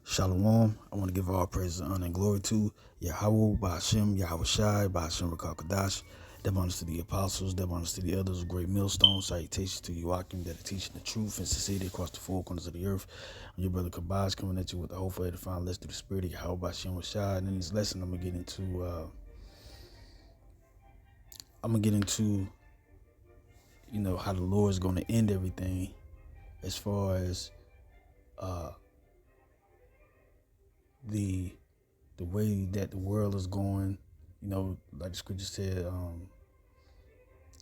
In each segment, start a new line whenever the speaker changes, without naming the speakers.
Shalom. I want to give all praise, honor, and glory to Yahweh, Ba'ashem, Yahweh Shai, Ba'ashem Rakakadash. That honors to the apostles, that honors to the others of great millstones. Salutations to you, Akim, that are teaching the truth and sincerity across the four corners of the earth. And your brother Kabaz coming at you with the hope for edifying less through the spirit of Yahweh, Ba'ashem Shai. And in this lesson, I'm gonna get into how the Lord is going to end everything as far as the way that the world is going. Like the scripture said,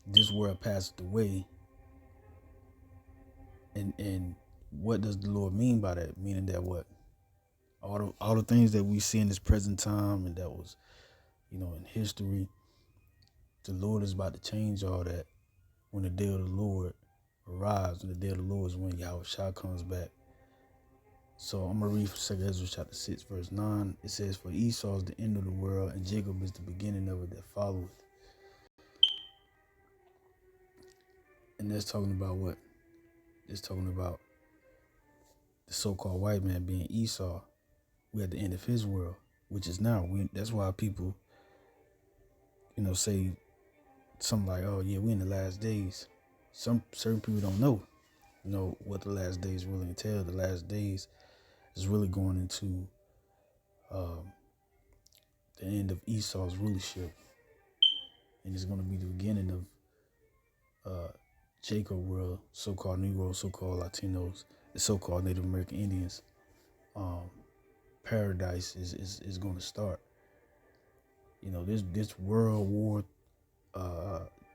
this world passeth away. And what does the Lord mean by that? Meaning that what? All the things that we see in this present time and that was, in history, the Lord is about to change all that when the day of the Lord arrives. And the day of the Lord is when Yahweh Shah comes back. So I'm going to read from 2 Ezra chapter 6, verse 9. It says, "For Esau is the end of the world, and Jacob is the beginning of it that followeth." And that's talking about what? It's talking about the so-called white man being Esau. We're at the end of his world, which is now. That's why people, say something like, "Oh yeah, we're in the last days." Certain people don't know, what the last days really entail. The last days is really going into the end of Esau's rulership, and it's going to be the beginning of Jacob world, so-called Negroes, so-called Latinos, the so-called Native American Indians. Paradise is going to start. This world war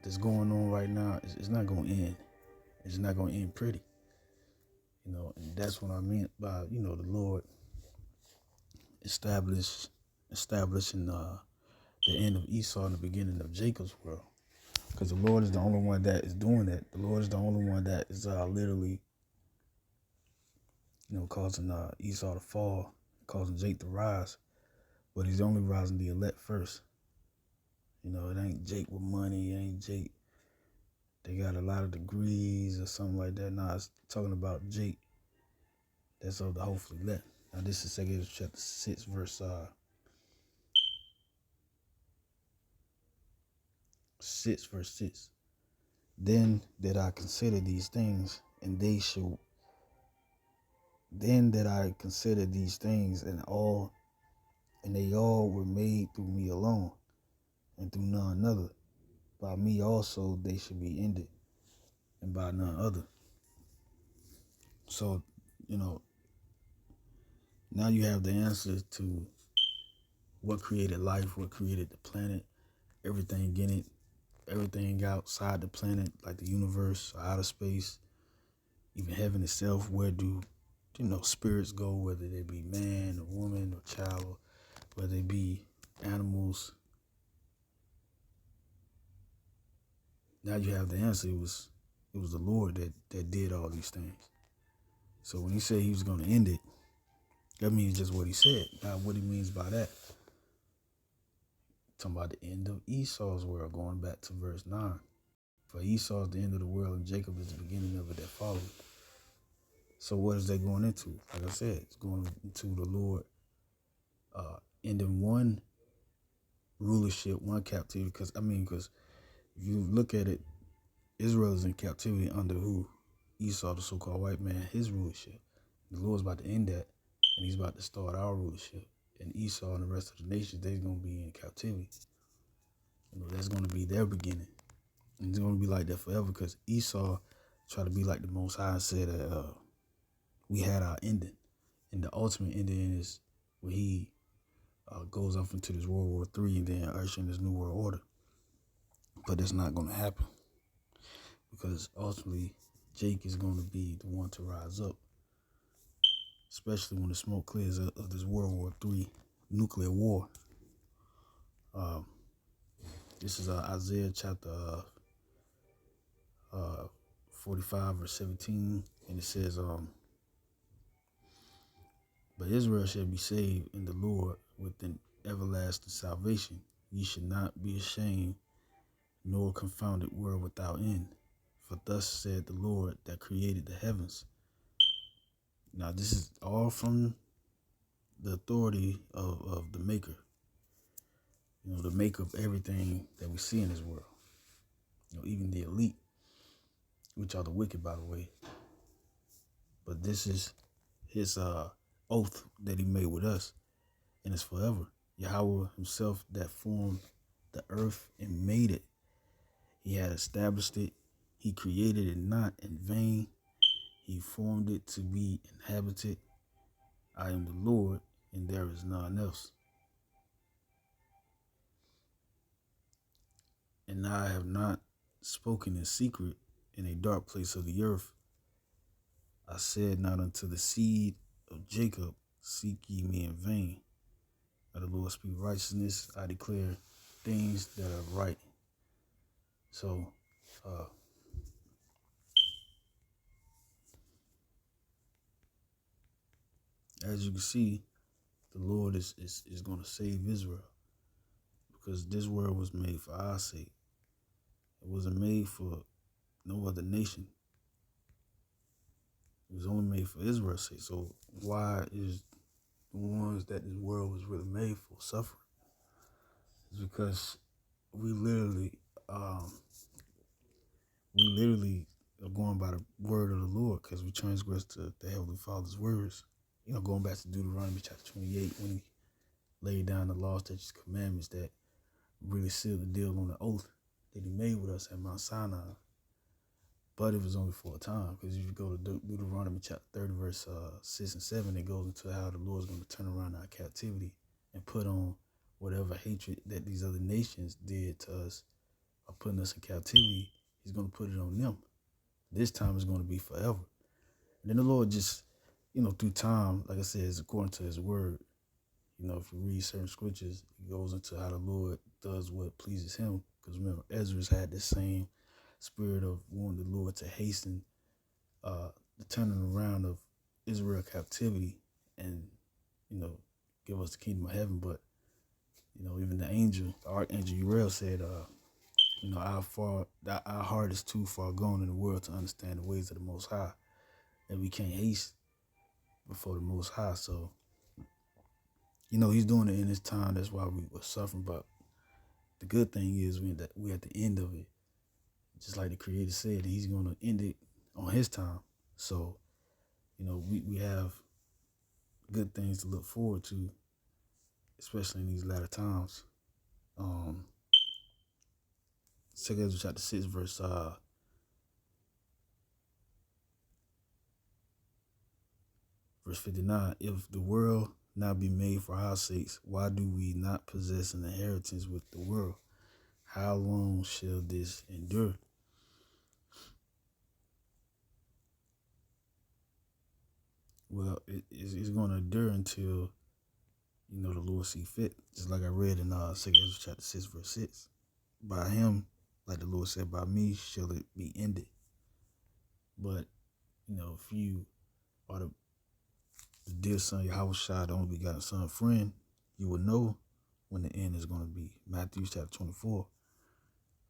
that's going on right now is not going to end. It's not going to end pretty. And that's what I meant by the Lord establishing the end of Esau and the beginning of Jacob's world. Because the Lord is the only one that is doing that. The Lord is the only one that is literally, causing Esau to fall, causing Jake to rise. But he's only rising the elect first. It ain't Jake with money. It ain't Jake. They got a lot of degrees or something like that. Nah, it's talking about Jake. That's of the hopefully elect. Now this is 2 Ezra chapter 6, verse 6. Then that I consider these things, and they shall. Then that I consider these things, and they all were made through me alone, and through none other. By me also they should be ended, and by none other. So, now you have the answer to what created life, what created the planet, everything in it, everything outside the planet, like the universe, outer space, even heaven itself. Where do, spirits go, whether they be man or woman or child, or whether they be animals. Now you have the answer. It was the Lord that did all these things. So when he said he was going to end it, that means just what he said. Now what he means by that, talking about the end of Esau's world, going back to verse 9. For Esau is the end of the world, and Jacob is the beginning of it that followed. So what is that going into? Like I said, it's going into the Lord ending one rulership, one captivity. Because if you look at it, Israel is in captivity under who? Esau, the so-called white man, his rulership. The Lord's about to end that, and he's about to start our rulership. And Esau and the rest of the nations, they're going to be in captivity. That's going to be their beginning. And it's going to be like that forever, because Esau tried to be like the Most High and said that we had our ending. And the ultimate ending is where he goes off into this World War III and then usher in this New World Order. But that's not going to happen, because ultimately Jake is going to be the one to rise up, especially when the smoke clears of this World War III nuclear war. This is Isaiah chapter 45, verse 17, and it says, "But Israel shall be saved in the Lord with an everlasting salvation. Ye should not be ashamed, nor confounded world without end. For thus said the Lord that created the heavens." Now this is all from the authority of the maker, the maker of everything that we see in this world, even the elite, which are the wicked, by the way. But this is his oath that he made with us, and it's forever. Yahweh himself that formed the earth and made it. He had established it. He created it not in vain. He formed it to be inhabited. I am the Lord, and there is none else. And I have not spoken in secret in a dark place of the earth. I said not unto the seed of Jacob, seek ye me in vain. Let the Lord speak righteousness. I declare things that are right. So, as you can see, the Lord is going to save Israel, because this world was made for our sake. It wasn't made for no other nation. It was only made for Israel's sake. So why is the ones that this world was really made for suffering? It's because we literally are going by the word of the Lord, because we transgressed the Heavenly Father's words. Going back to Deuteronomy chapter 28, when he laid down the law, statutes, commandments that really sealed the deal on the oath that he made with us at Mount Sinai. But it was only for a time, because if you go to Deuteronomy chapter 30, verse 6 and 7, it goes into how the Lord's going to turn around our captivity and put on whatever hatred that these other nations did to us or putting us in captivity. He's going to put it on them. This time is going to be forever. And then the Lord just, through time, like I said, is according to his word. If you read certain scriptures, it goes into how the Lord does what pleases him. Because remember, Ezra's had this same spirit of wanting the Lord to hasten the turning around of Israel captivity and, give us the kingdom of heaven. But, even the archangel Uriel said, our heart is too far gone in the world to understand the ways of the Most High, and we can't haste before the Most High. So, he's doing it in his time. That's why we were suffering. But the good thing is we at the end of it. Just like the Creator said, he's going to end it on his time. So, we have good things to look forward to, especially in these latter times. 2 Ezra chapter 6, verse 59. If the world not be made for our sakes, why do we not possess an inheritance with the world? How long shall this endure? Well, it's going to endure until, the Lord see fit. Just like I read in 2 Ezra chapter 6, verse 6. By him, like the Lord said, by me shall it be ended. But, if you are the dear son, Yahushua, the only begotten son, friend, you will know when the end is going to be. Matthew chapter 24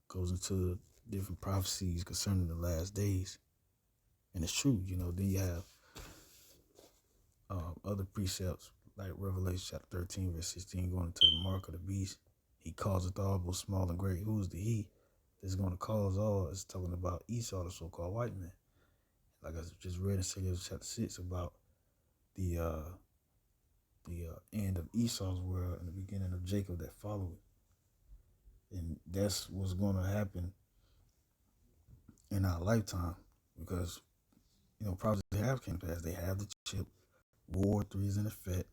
goes into different prophecies concerning the last days. And it's true, then you have other precepts like Revelation chapter 13, verse 16, going into the mark of the beast. He causeth all, both small and great. Who is the he that's going to cause all? It's talking about Esau, the so-called white man. Like I just read in 2 chapter 6 about the end of Esau's world and the beginning of Jacob that followed. And that's what's going to happen in our lifetime, because, prophecies have came to pass. They have the chip, war 3 is in effect,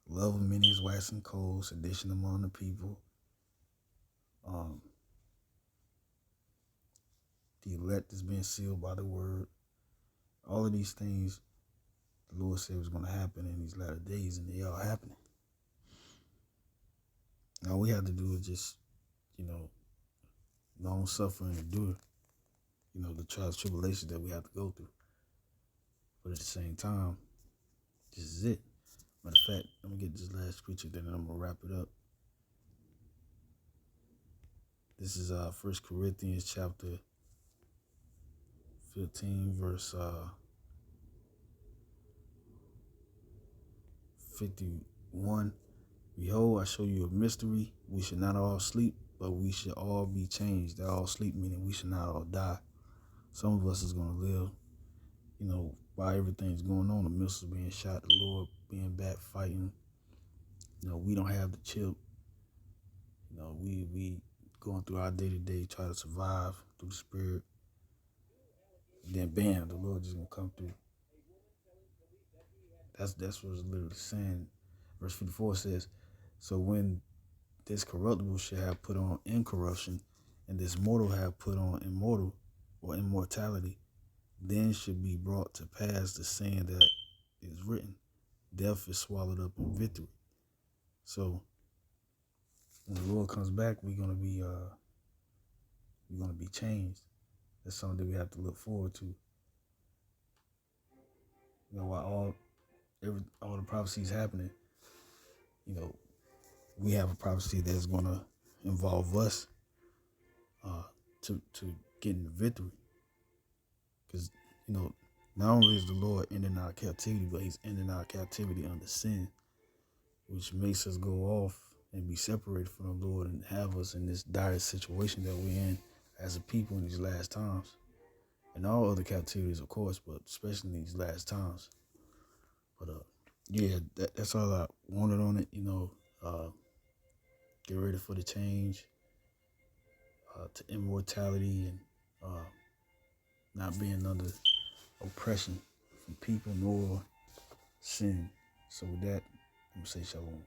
love of many is waxing cold, sedition among the people. The elect is being sealed by the word. All of these things the Lord said was going to happen in these latter days, and they are happening. All we have to do is just, long suffer and endure, the trials, tribulations that we have to go through. But at the same time, this is it. Matter of fact, I'm going to get this last scripture, then I'm going to wrap it up. This is 1 Corinthians chapter 15, verse 50, 1, behold, I show you a mystery. We should not all sleep, but we should all be changed. That all sleep meaning we should not all die. Some of us is going to live, while everything's going on, the missiles being shot, the Lord being back fighting. We don't have the chip. We going through our day-to-day, try to survive through the Spirit. Then bam, the Lord just going to come through. That's what it's literally saying. Verse 54 says, so when this corruptible shall have put on incorruption, and this mortal have put on immortal or immortality, then should be brought to pass the saying that is written, death is swallowed up in victory. So when the Lord comes back, we're gonna be changed. That's something that we have to look forward to. While all the prophecies happening, we have a prophecy that's gonna involve us to getting the victory. Because not only is the Lord ending our captivity, but He's ending our captivity under sin, which makes us go off and be separated from the Lord and have us in this dire situation that we're in as a people in these last times. And all other captivities, of course, but especially in these last times. But that's all I wanted on it. Get ready for the change to immortality and not being under oppression from people nor sin. So with that, I'm going to say shalom.